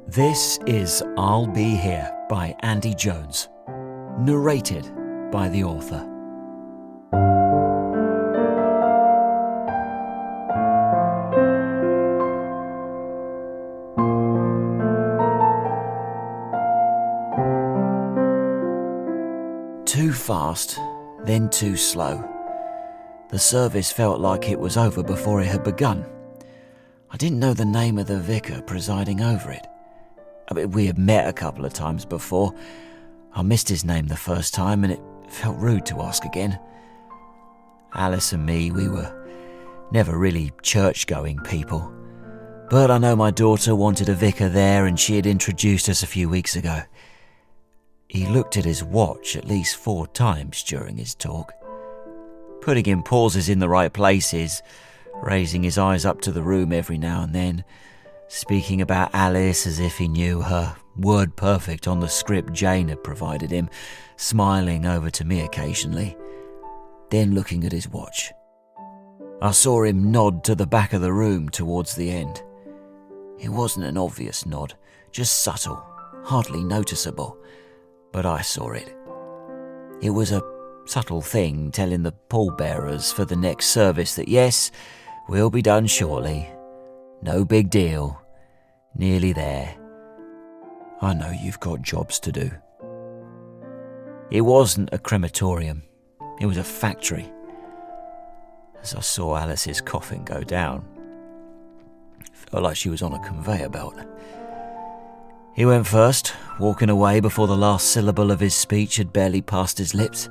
This is I'll Be Here by Andy Jones, narrated by the author. Too fast, then too slow. The service felt like it was over before it had begun. I didn't know the name of the vicar presiding over it. We had met a couple of times before. I missed his name the first time and it felt rude to ask again. Alice and me, we were never really church-going people. But I know my daughter wanted a vicar there and she had introduced us a few weeks ago. He looked at his watch at least 4 times during his talk, putting in pauses in the right places, raising his eyes up to the room every now and then, speaking about Alice as if he knew her, word perfect on the script Jane had provided him, smiling over to me occasionally, then looking at his watch. I saw him nod to the back of the room towards the end. It wasn't an obvious nod, just subtle, hardly noticeable, but I saw it. It was a subtle thing telling the pallbearers for the next service that yes, we'll be done shortly. No big deal. Nearly there. I know you've got jobs to do. It wasn't a crematorium. It was a factory. As I saw Alice's coffin go down, it felt like she was on a conveyor belt. He went first, walking away before the last syllable of his speech had barely passed his lips,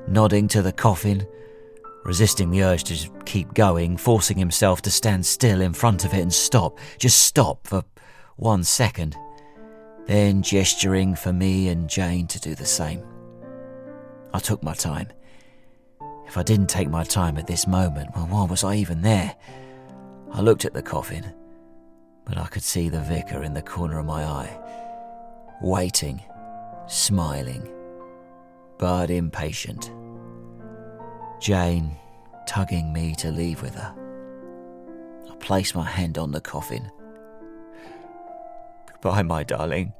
nodding to the coffin, resisting the urge to just keep going, forcing himself to stand still in front of it and stop, just stop for 1 second, then gesturing for me and Jane to do the same. I took my time. If I didn't take my time at this moment, well, why was I even there? I looked at the coffin, but I could see the vicar in the corner of my eye, waiting, smiling, but impatient. Jane tugging me to leave with her. I placed my hand on the coffin. Goodbye, my darling.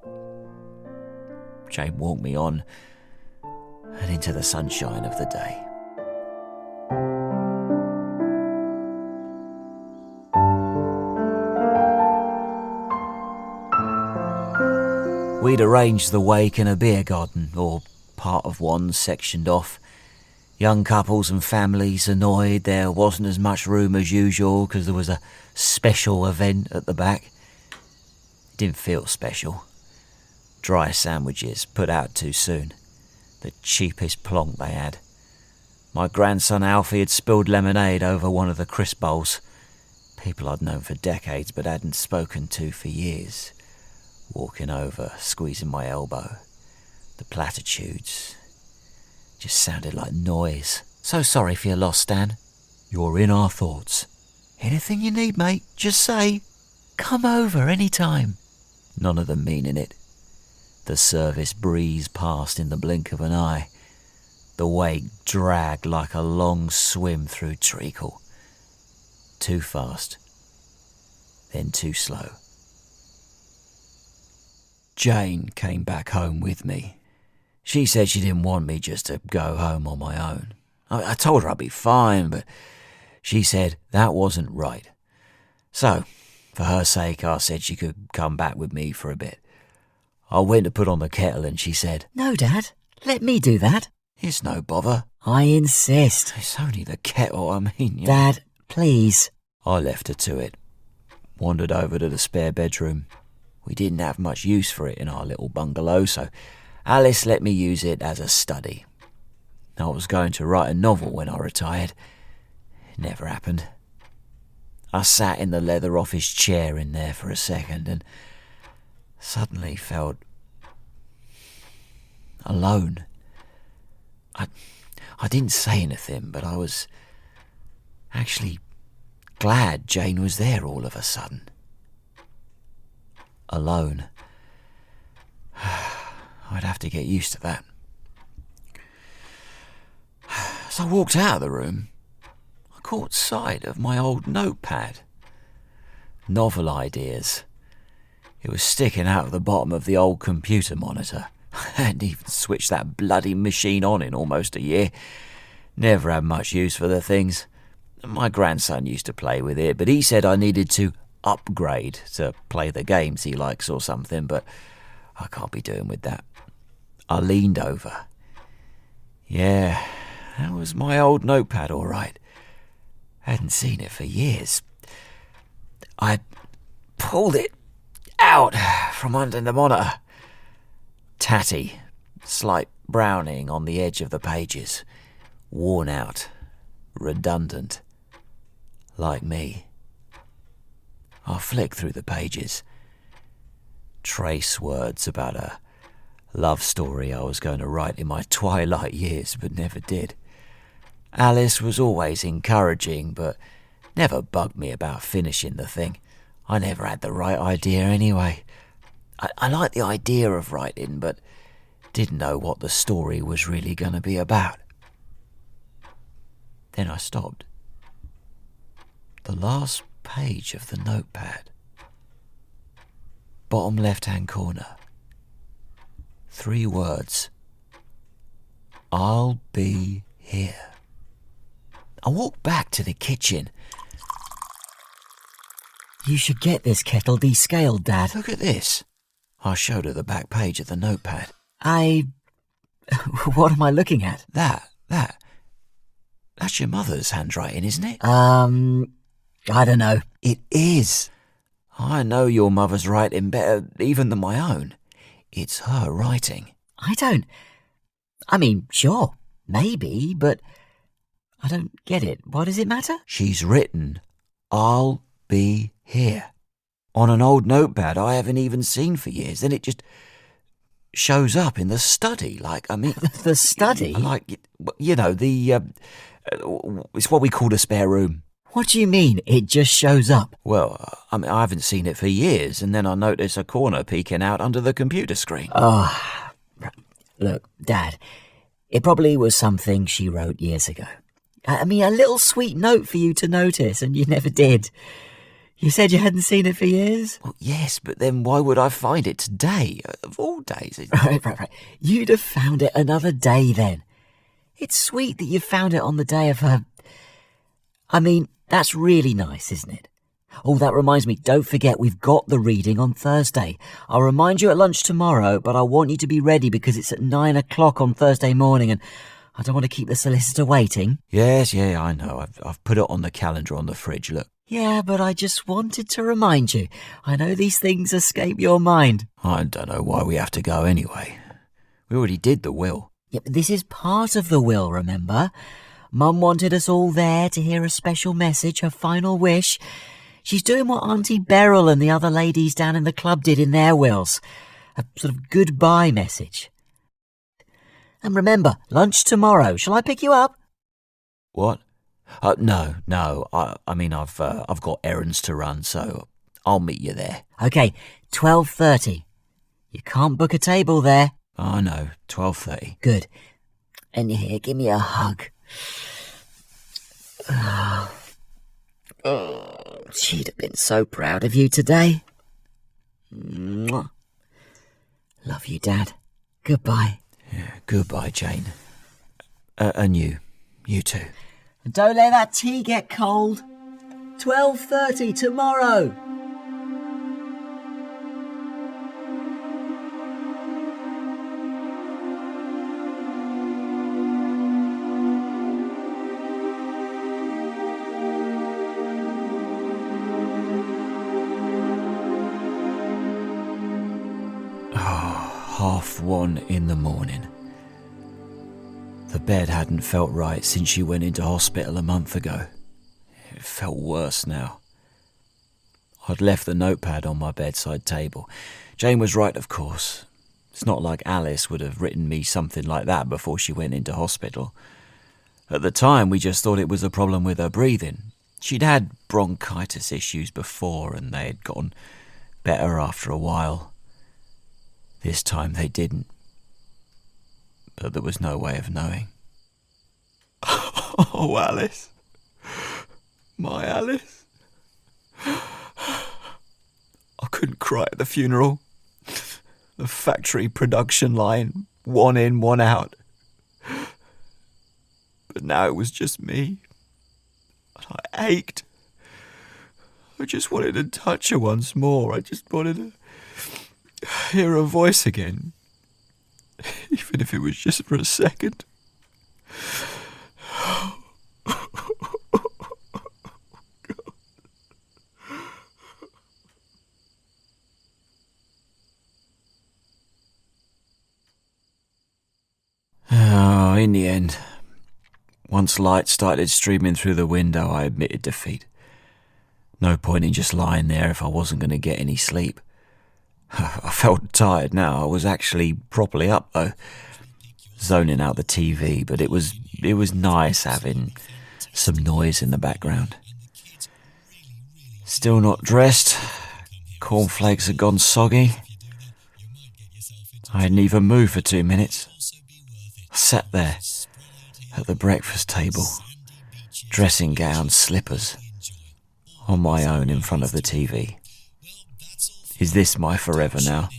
Jane walked me on and into the sunshine of the day. We'd arranged the wake in a beer garden, or part of one sectioned off. Young couples and families annoyed there wasn't as much room as usual because there was a special event at the back. It didn't feel special. Dry sandwiches put out too soon. The cheapest plonk they had. My grandson Alfie had spilled lemonade over one of the crisp bowls. People I'd known for decades but hadn't spoken to for years. Walking over, squeezing my elbow. The platitudes just sounded like noise. So sorry for your loss, Stan. You're in our thoughts. Anything you need, mate, just say. Come over any time. None of them meaning it. The service breezed past in the blink of an eye. The wake dragged like a long swim through treacle. Too fast, then too slow. Jane came back home with me. She said she didn't want me just to go home on my own. I told her I'd be fine, but she said that wasn't right. So, for her sake, I said she could come back with me for a bit. I went to put on the kettle and she said, No, Dad, let me do that. It's no bother. I insist. It's only the kettle, I mean. Dad, please. I left her to it. Wandered over to the spare bedroom. We didn't have much use for it in our little bungalow, so Alice let me use it as a study. I was going to write a novel when I retired. It never happened. I sat in the leather office chair in there for a second and suddenly felt alone. I didn't say anything, but I was actually glad Jane was there all of a sudden. Alone. I'd have to get used to that. As I walked out of the room, I caught sight of my old notepad. Novel ideas. It was sticking out of the bottom of the old computer monitor. I hadn't even switched that bloody machine on in almost a year. Never had much use for the things. My grandson used to play with it, but he said I needed to upgrade to play the games he likes or something, but I can't be doing with that. I leaned over. Yeah, that was my old notepad, all right. Hadn't seen it for years. I pulled it out from under the monitor. Tatty, slight browning on the edge of the pages. Worn out, redundant, like me. I flicked through the pages. Trace words about a love story I was going to write in my twilight years, but never did. Alice was always encouraging, but never bugged me about finishing the thing. I never had the right idea anyway. I liked the idea of writing, but didn't know what the story was really going to be about. Then I stopped. The last page of the notepad. Bottom left-hand corner. 3 words. I'll be here. I walked back to the kitchen. You should get this kettle descaled, Dad. Look at this. I showed her the back page of the notepad. What am I looking at? That's your mother's handwriting, isn't it? I don't know. It is. I know your mother's writing better even than my own. It's her writing. Sure, maybe, but I don't get it. Why does it matter? She's written, I'll be here, on an old notepad I haven't even seen for years. Then it just shows up in the study, The study? It's what we call the spare room. What do you mean, it just shows up? Well, I haven't seen it for years, and then I notice a corner peeking out under the computer screen. Look, Dad, it probably was something she wrote years ago. A little sweet note for you to notice, and you never did. You said you hadn't seen it for years? Well, yes, but then why would I find it today, of all days? Right. You'd have found it another day then. It's sweet that you found it on the day of her... that's really nice, isn't it? Oh, that reminds me, don't forget we've got the reading on Thursday. I'll remind you at lunch tomorrow, but I want you to be ready because it's at 9 o'clock on Thursday morning and I don't want to keep the solicitor waiting. Yes, I know. I've put it on the calendar on the fridge, look. Yeah, but I just wanted to remind you. I know these things escape your mind. I don't know why we have to go anyway. We already did the will. Yeah, but this is part of the will, remember? Mum wanted us all there to hear a special message, her final wish. She's doing what Auntie Beryl and the other ladies down in the club did in their wills. A sort of goodbye message. And remember, lunch tomorrow. Shall I pick you up? What? No. I've got errands to run, so I'll meet you there. Okay, 12:30. You can't book a table there. I know, 12:30. Good. And here, give me a hug. Oh, she'd have been so proud of you today. Mwah. Love you, Dad. Goodbye. Yeah, goodbye, Jane. And you too. And don't let that tea get cold. 12:30 tomorrow. Half 1 in the morning. The bed hadn't felt right since she went into hospital a month ago. It felt worse now. I'd left the notepad on my bedside table. Jane was right, of course. It's not like Alice would have written me something like that before she went into hospital. At the time, we just thought it was a problem with her breathing. She'd had bronchitis issues before, and they had gotten better after a while. This time they didn't. but there was no way of knowing. Oh, Alice. My Alice. I couldn't cry at the funeral. The factory production line, one in, one out. But now it was just me. And I ached. I just wanted to touch her once more. I just wanted to hear her voice again. Even if it was just for a second. Oh, in the end, once light started streaming through the window, I admitted defeat. No point in just lying there if I wasn't going to get any sleep. I felt tired now. I was actually properly up, though, zoning out the TV, but it was nice having some noise in the background. Still not dressed. Cornflakes had gone soggy. I hadn't even moved for 2 minutes. I sat there at the breakfast table, dressing gown, slippers, on my own in front of the TV. Is this my forever now?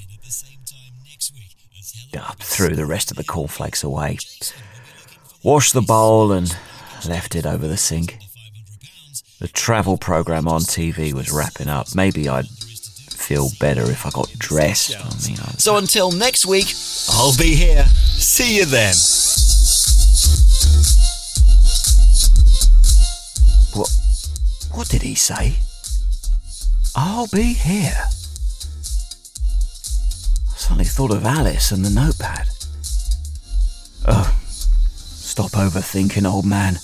I threw the rest of the cornflakes away, washed the bowl and left it over the sink. The travel programme on TV was wrapping up. Maybe I'd feel better if I got dressed. So until next week, I'll be here. See you then. What did he say? I'll be here. I suddenly thought of Alice and the notepad. Oh, stop overthinking, old man.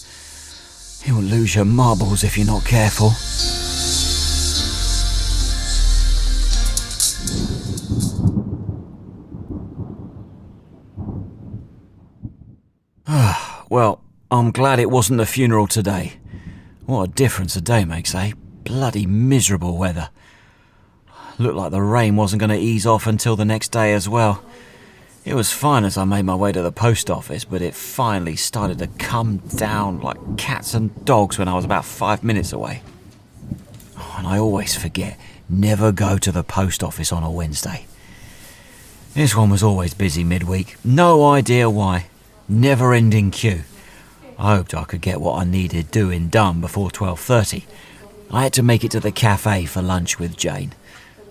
You'll lose your marbles if you're not careful. Well, I'm glad it wasn't the funeral today. What a difference a day makes, eh? Bloody miserable weather. Looked like the rain wasn't going to ease off until the next day as well. It was fine as I made my way to the post office, but it finally started to come down like cats and dogs when I was about 5 minutes away. Oh, and I always forget, never go to the post office on a Wednesday. This one was always busy midweek. No idea why. Never-ending queue. I hoped I could get what I needed doing done before 12:30. I had to make it to the cafe for lunch with Jane,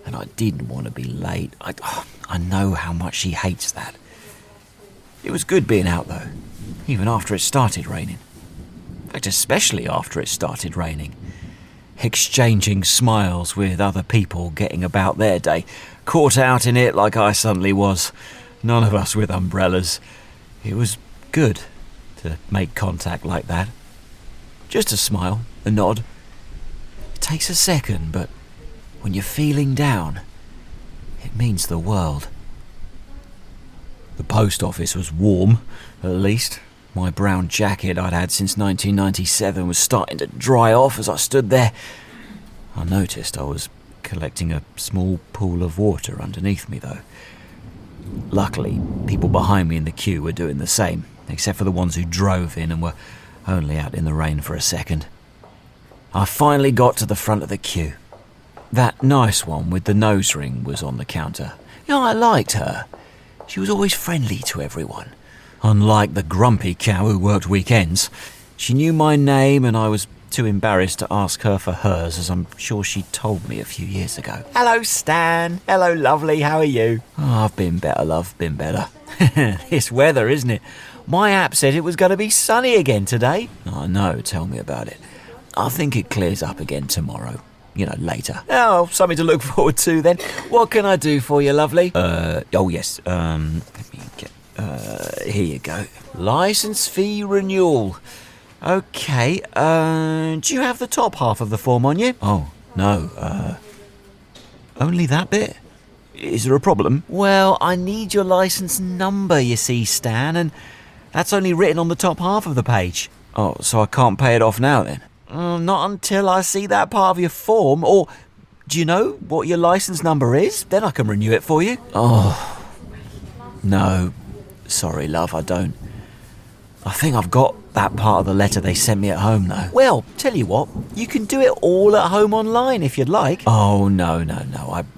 and I didn't want to be late. I know how much she hates that. It was good being out though, even after it started raining. In fact, especially after it started raining. Exchanging smiles with other people getting about their day, caught out in it like I suddenly was. None of us with umbrellas. It was good to make contact like that. Just a smile, a nod. It takes a second, but when you're feeling down, it means the world. The post office was warm, at least. My brown jacket I'd had since 1997 was starting to dry off as I stood there. I noticed I was collecting a small pool of water underneath me, though. Luckily, people behind me in the queue were doing the same, except for the ones who drove in and were only out in the rain for a second. I finally got to the front of the queue. That nice one with the nose ring was on the counter. I liked her. She was always friendly to everyone. Unlike the grumpy cow who worked weekends, she knew my name and I was too embarrassed to ask her for hers, as I'm sure she told me a few years ago. Hello, Stan. Hello, lovely. How are you? Oh, I've been better, love. Been better. This weather, isn't it? My app said it was going to be sunny again today. I know. Tell me about it. I think it clears up again tomorrow. Later. Oh, something to look forward to then. What can I do for you, lovely? Oh, yes. Let me get... here you go. Licence fee renewal. Okay, do you have the top half of the form on you? Oh, no, only that bit? Is there a problem? Well, I need your licence number, you see, Stan, and that's only written on the top half of the page. Oh, so I can't pay it off now, then? Not until I see that part of your form, or do you know what your licence number is? Then I can renew it for you. Oh, no. Sorry, love, I don't. I think I've got that part of the letter they sent me at home, though. Well, tell you what, you can do it all at home online if you'd like. Oh, no.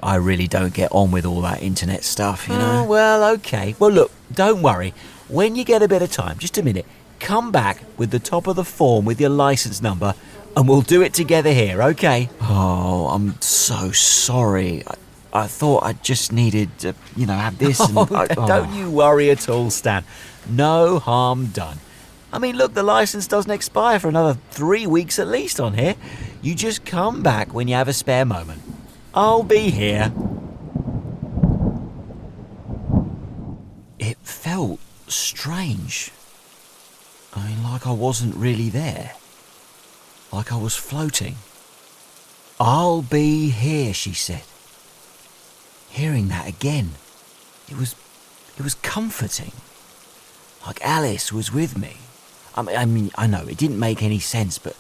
I really don't get on with all that internet stuff, you know. Oh, well, okay. Well, look, don't worry. When you get a bit of time, just a minute, come back with the top of the form with your licence number and we'll do it together here, okay? Oh, I'm so sorry. I thought I just needed to, have this and... Don't you worry at all, Stan. No harm done. I mean, look, the licence doesn't expire for another 3 weeks at least on here. You just come back when you have a spare moment. I'll be here. It felt strange. I mean, like I wasn't really there. Like I was floating. "I'll be here," she said. Hearing that again, it was comforting. Like Alice was with me. I mean, I know it didn't make any sense, but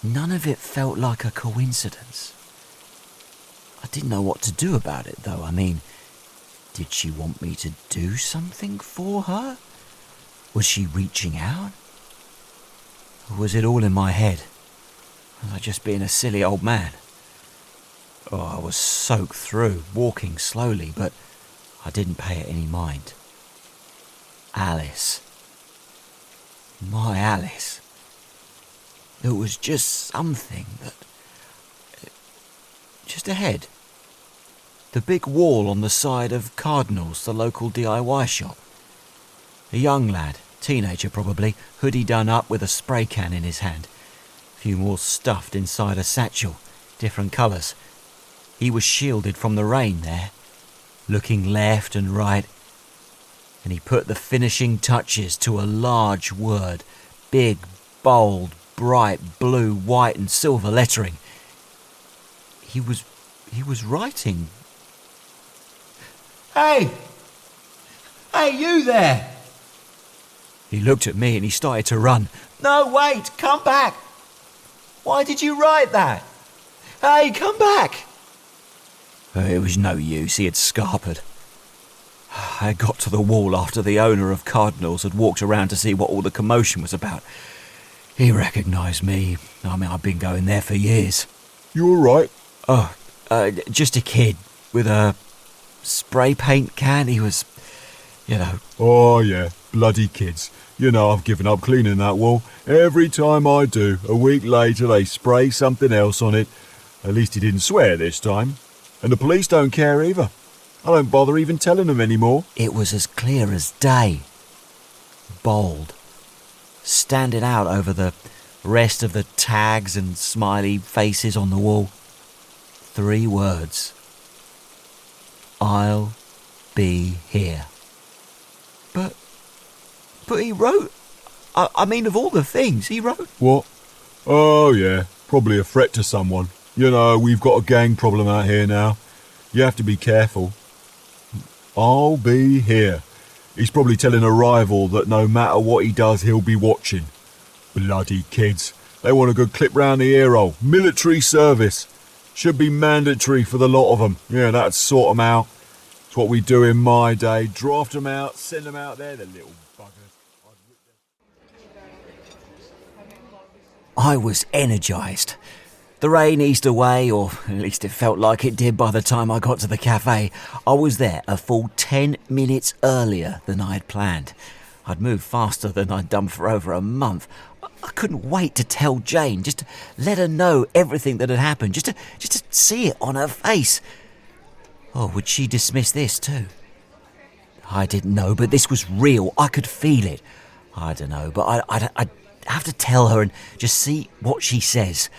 none of it felt like a coincidence. I didn't know what to do about it, though. I mean, did she want me to do something for her? Was she reaching out? Or was it all in my head? Was I just being a silly old man? Oh, I was soaked through, walking slowly, but I didn't pay it any mind. Alice. My Alice. There was just something that... Just ahead. The big wall on the side of Cardinal's, the local DIY shop. A young lad, teenager probably, hoodie done up with a spray can in his hand. A few more stuffed inside a satchel, different colours. He was shielded from the rain there, looking left and right, and he put the finishing touches to a large word, big, bold, bright blue, white and silver lettering. He was writing. "Hey! Hey, you there!" He looked at me and he started to run. "No, wait, come back! Why did you write that? Hey, come back!" It was no use, he had scarpered. I got to the wall after the owner of Cardinal's had walked around to see what all the commotion was about. He recognised me. I mean, I've been going there for years. "You all right?" Oh, just a kid with a spray paint can. He was, "Oh, yeah, bloody kids. I've given up cleaning that wall. Every time I do, a week later they spray something else on it. At least he didn't swear this time. And the police don't care either. I don't bother even telling them anymore." It was as clear as day. Bold. Standing out over the rest of the tags and smiley faces on the wall. 3 words. "I'll be here." But he wrote... I mean, of all the things he wrote... "What? Oh, yeah, probably a threat to someone. We've got a gang problem out here now. You have to be careful. I'll be here. He's probably telling a rival that no matter what he does, he'll be watching. Bloody kids. They want a good clip round the ear hole. Military service. Should be mandatory for the lot of them. Yeah, that'd sort them out. It's what we do in my day. Draft them out, send them out there, the little buggers." I was energised. The rain eased away, or at least it felt like it did by the time I got to the cafe. I was there a full 10 minutes earlier than I'd planned. I'd moved faster than I'd done for over a month. I couldn't wait to tell Jane, just to let her know everything that had happened, just to see it on her face. Oh, would she dismiss this too? I didn't know, but this was real. I could feel it. I don't know, but I'd have to tell her and just see what she says.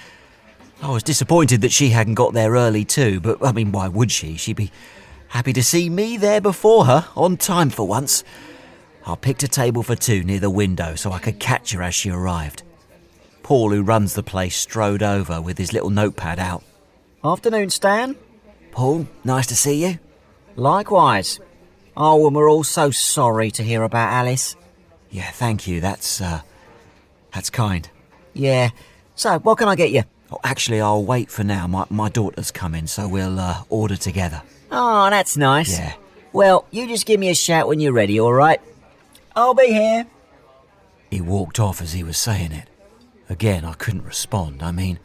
I was disappointed that she hadn't got there early too, but I mean, why would she? She'd be happy to see me there before her, on time for once. I picked a table for 2 near the window so I could catch her as she arrived. Paul, who runs the place, strode over with his little notepad out. "Afternoon, Stan." "Paul, nice to see you." "Likewise. Oh, and we're all so sorry to hear about Alice." "Yeah, thank you. That's kind." "Yeah. So, what can I get you?" Oh, actually, I'll wait for now. My daughter's coming, so we'll order together. "Oh, that's nice." Yeah. "Well, you just give me a shout when you're ready, all right?" I'll be here. He walked off as he was saying it. Again, I couldn't respond. I mean,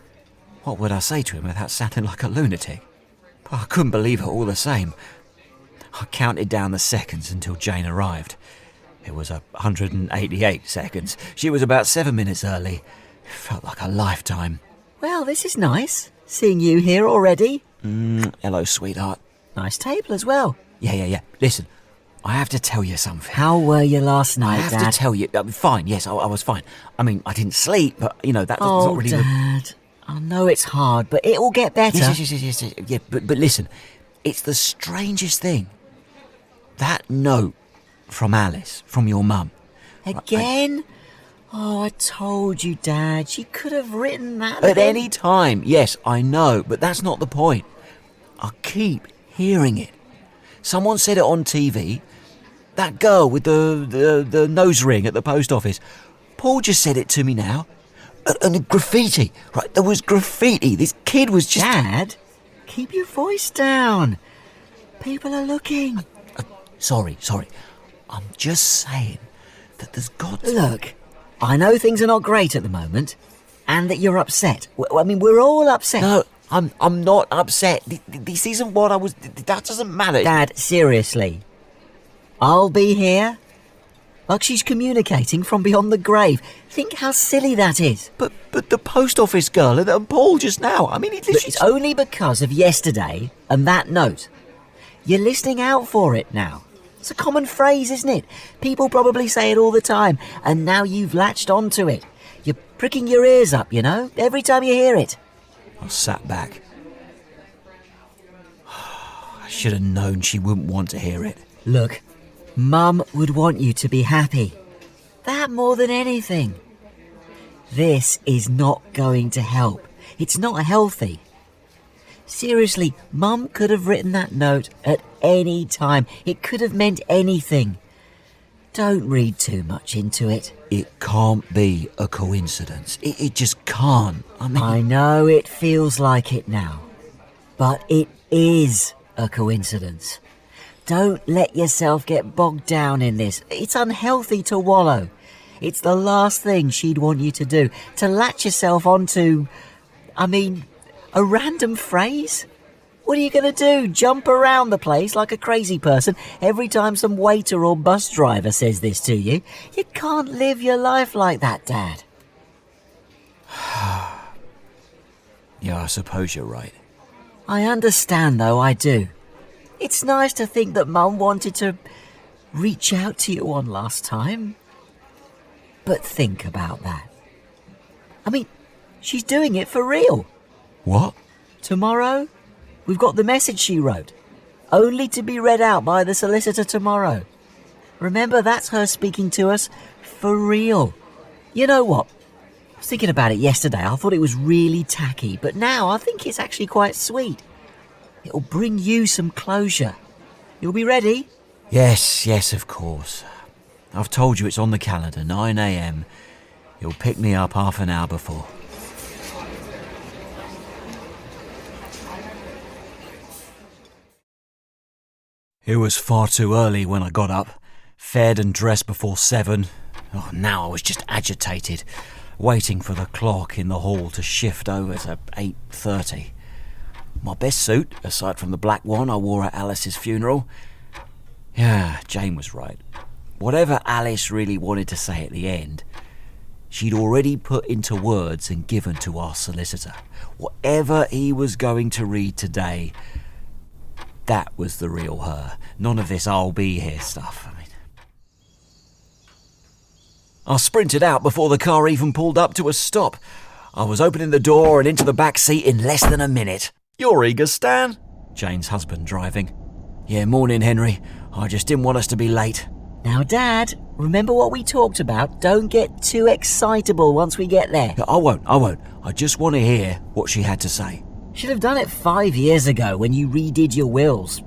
what would I say to him without sounding like a lunatic? But I couldn't believe it all the same. I counted down the seconds until Jane arrived. It was 188 seconds. She was about 7 minutes early. It felt like a lifetime. Well, this is nice, seeing you here already. Hello, sweetheart. Nice table as well. Yeah. Listen, I have to tell you something. How were you last night, I have Dad? to tell you. Fine, yes, I was fine. I mean, I didn't sleep, but, that's Oh, not really... Dad, I know it's hard, but it will get better. Yes. Yeah, but listen, it's the strangest thing. That note from Alice, from your mum. Again? I told you, Dad. She could have written that At any time, yes, I know, but that's not the point. I keep hearing it. Someone said it on TV. That girl with the nose ring at the post office. Paul just said it to me now. And the graffiti. Right, there was graffiti. This kid was just... Dad, keep your voice down. People are looking. Sorry. I'm just saying that there's got to... Look, I know things are not great at the moment, and that you're upset. I mean, we're all upset. No, I'm not upset. This isn't what I was... That doesn't matter. Dad, seriously. I'll be here. Like she's communicating from beyond the grave. Think how silly that is. But the post office girl and Paul just now. I mean, It's only because of yesterday and that note. You're listening out for it now. It's a common phrase, isn't it? People probably say it all the time, and now you've latched onto it. You're pricking your ears up, every time you hear it. I sat back. I should have known she wouldn't want to hear it. Look, Mum would want you to be happy. That more than anything. This is not going to help. It's not healthy. Seriously, Mum could have written that note at any time. It could have meant anything. Don't read too much into it. It can't be a coincidence. It just can't. I know it feels like it now, but it is a coincidence. Don't let yourself get bogged down in this. It's unhealthy to wallow. It's the last thing she'd want you to do, to latch yourself onto, a random phrase? What are you going to do? Jump around the place like a crazy person every time some waiter or bus driver says this to you? You can't live your life like that, Dad. Yeah, I suppose you're right. I understand, though, I do. It's nice to think that Mum wanted to reach out to you one last time. But think about that. She's doing it for real. What? Tomorrow, we've got the message she wrote, only to be read out by the solicitor tomorrow. Remember, that's her speaking to us for real. You know what? I was thinking about it yesterday. I thought it was really tacky, but now I think it's actually quite sweet. It'll bring you some closure. You'll be ready? Yes, of course. I've told you it's on the calendar, 9 a.m. You'll pick me up half an hour before. It was far too early when I got up, fed and dressed before 7. Now I was just agitated, waiting for the clock in the hall to shift over to 8:30. My best suit, aside from the black one I wore at Alice's funeral. Yeah, Jane was right. Whatever Alice really wanted to say at the end, she'd already put into words and given to our solicitor. Whatever he was going to read today, that was the real her. None of this I'll be here stuff. I sprinted out before the car even pulled up to a stop. I was opening the door and into the back seat in less than a minute. You're eager, Stan? Jane's husband driving. Yeah, morning, Henry. I just didn't want us to be late. Now, Dad, remember what we talked about? Don't get too excitable once we get there. I won't. I just want to hear what she had to say. Should have done it 5 years ago when you redid your wills.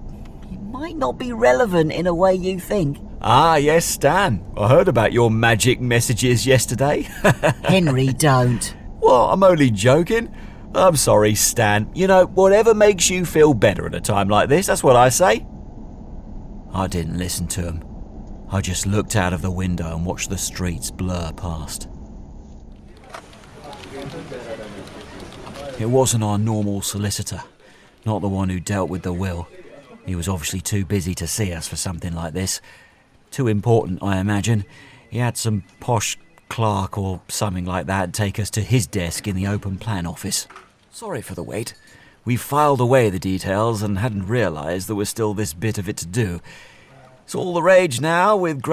It might not be relevant in a way you think. Ah, yes, Stan. I heard about your magic messages yesterday. Henry, don't. Well, I'm only joking. I'm sorry, Stan. Whatever makes you feel better at a time like this, that's what I say. I didn't listen to him. I just looked out of the window and watched the streets blur past. It wasn't our normal solicitor, not the one who dealt with the will. He was obviously too busy to see us for something like this. Too important, I imagine. He had some posh clerk or something like that take us to his desk in the open plan office. Sorry for the wait. We filed away the details and hadn't realised there was still this bit of it to do. It's all the rage now with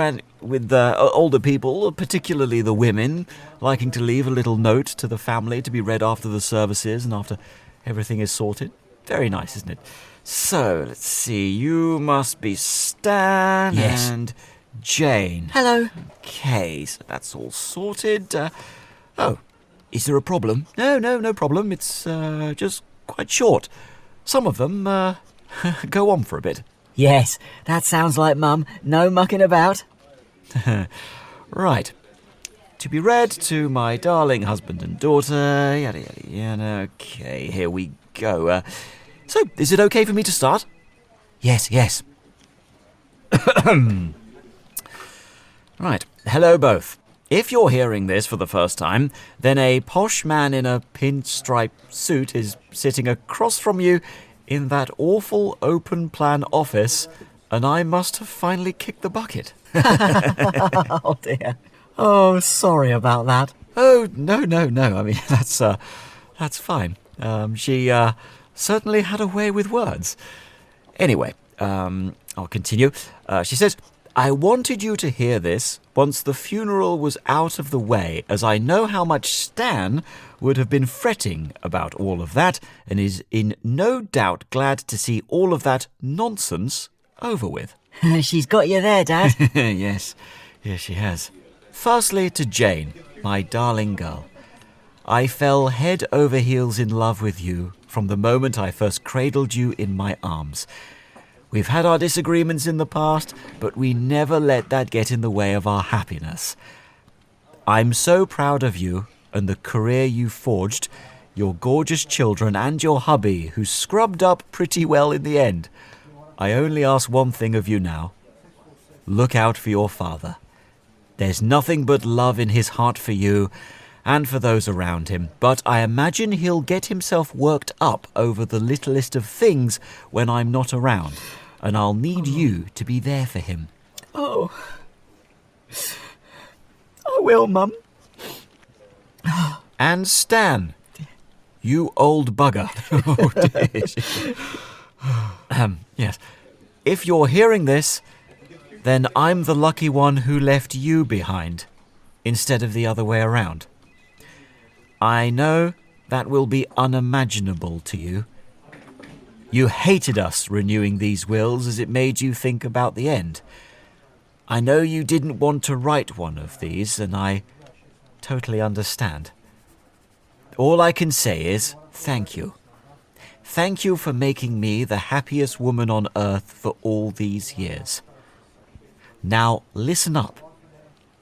older people, particularly the women, liking to leave a little note to the family to be read after the services and after everything is sorted. Very nice, isn't it? So, let's see. You must be Stan Yes. and Jane. Hello. Okay, so that's all sorted. Is there a problem? No problem. It's just quite short. Some of them go on for a bit. Yes, that sounds like Mum. No mucking about. Right. To be read to my darling husband and daughter, yada yada yada. Okay, here we go. So, is it okay for me to start? Yes. Right. Hello both. If you're hearing this for the first time, then a posh man in a pinstripe suit is sitting across from you in that awful open plan office, and I must have finally kicked the bucket. Oh dear. Oh, sorry about that. Oh, no. I mean, that's fine. She certainly had a way with words. Anyway, I'll continue. She says, I wanted you to hear this once the funeral was out of the way, as I know how much Stan would have been fretting about all of that, and is in no doubt glad to see all of that nonsense over with. She's got you there, Dad. Yes, she has. Firstly, to Jane, my darling girl. I fell head over heels in love with you from the moment I first cradled you in my arms. We've had our disagreements in the past, but we never let that get in the way of our happiness. I'm so proud of you and the career you forged, your gorgeous children and your hubby, who scrubbed up pretty well in the end. I only ask one thing of you now. Look out for your father. There's nothing but love in his heart for you and for those around him, but I imagine he'll get himself worked up over the littlest of things when I'm not around, and I'll need you to be there for him. Oh. I will, Mum. And Stan, you old bugger. Oh, dear. Yes. If you're hearing this, then I'm the lucky one who left you behind, instead of the other way around. I know that will be unimaginable to you. You hated us renewing these wills as it made you think about the end. I know you didn't want to write one of these, and I totally understand. All I can say is thank you. Thank you for making me the happiest woman on earth for all these years. Now listen up.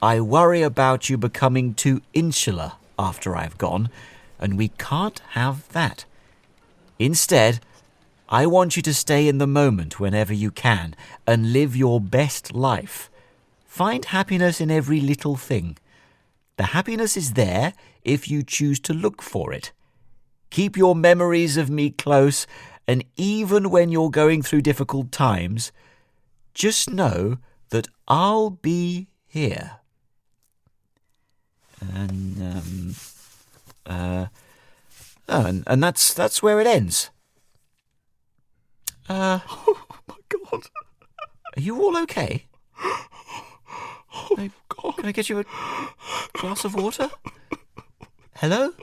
I worry about you becoming too insular after I've gone, and we can't have that. Instead, I want you to stay in the moment whenever you can and live your best life. Find happiness in every little thing. The happiness is there if you choose to look for it. Keep your memories of me close, and even when you're going through difficult times, just know that I'll be here. And that's where it ends. Oh my God. Are you all okay? Oh God. Can I get you a glass of water? Hello?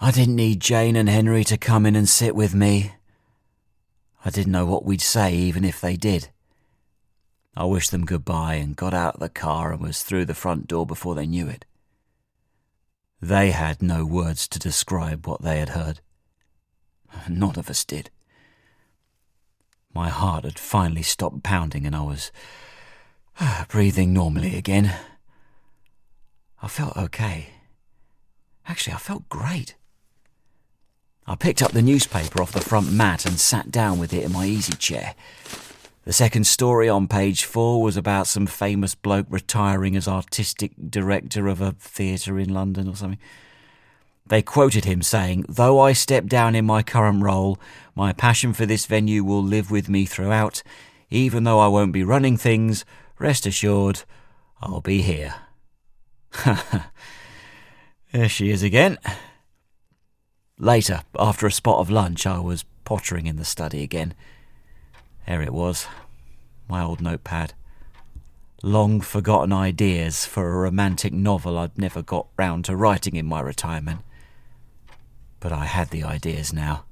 I didn't need Jane and Henry to come in and sit with me. I didn't know what we'd say even if they did. I wished them goodbye and got out of the car and was through the front door before they knew it. They had no words to describe what they had heard. None of us did. My heart had finally stopped pounding and I was breathing normally again. I felt okay. Actually, I felt great. I picked up the newspaper off the front mat and sat down with it in my easy chair. The second story on page 4 was about some famous bloke retiring as artistic director of a theatre in London or something. They quoted him saying, "Though I step down in my current role, my passion for this venue will live with me throughout. Even though I won't be running things, rest assured, I'll be here." There she is again. Later, after a spot of lunch, I was pottering in the study again. There it was, my old notepad. Long forgotten ideas for a romantic novel I'd never got round to writing in my retirement. But I had the ideas now.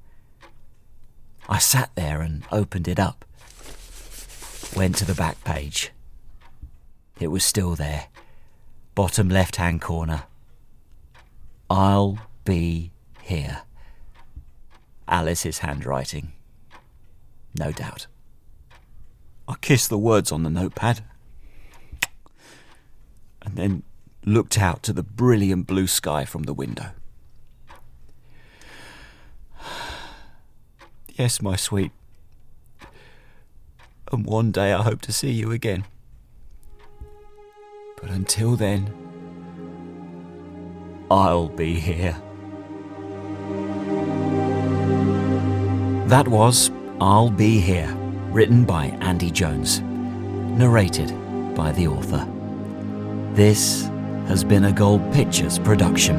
I sat there and opened it up. Went to the back page. It was still there. Bottom left-hand corner. "I'll be here." Alice's handwriting. No doubt. I kissed the words on the notepad and then looked out to the brilliant blue sky from the window. Yes, my sweet. And one day I hope to see you again. But until then, I'll be here. That was I'll Be Here, written by Andy Jones, narrated by the author. This has been a Gold Pictures production.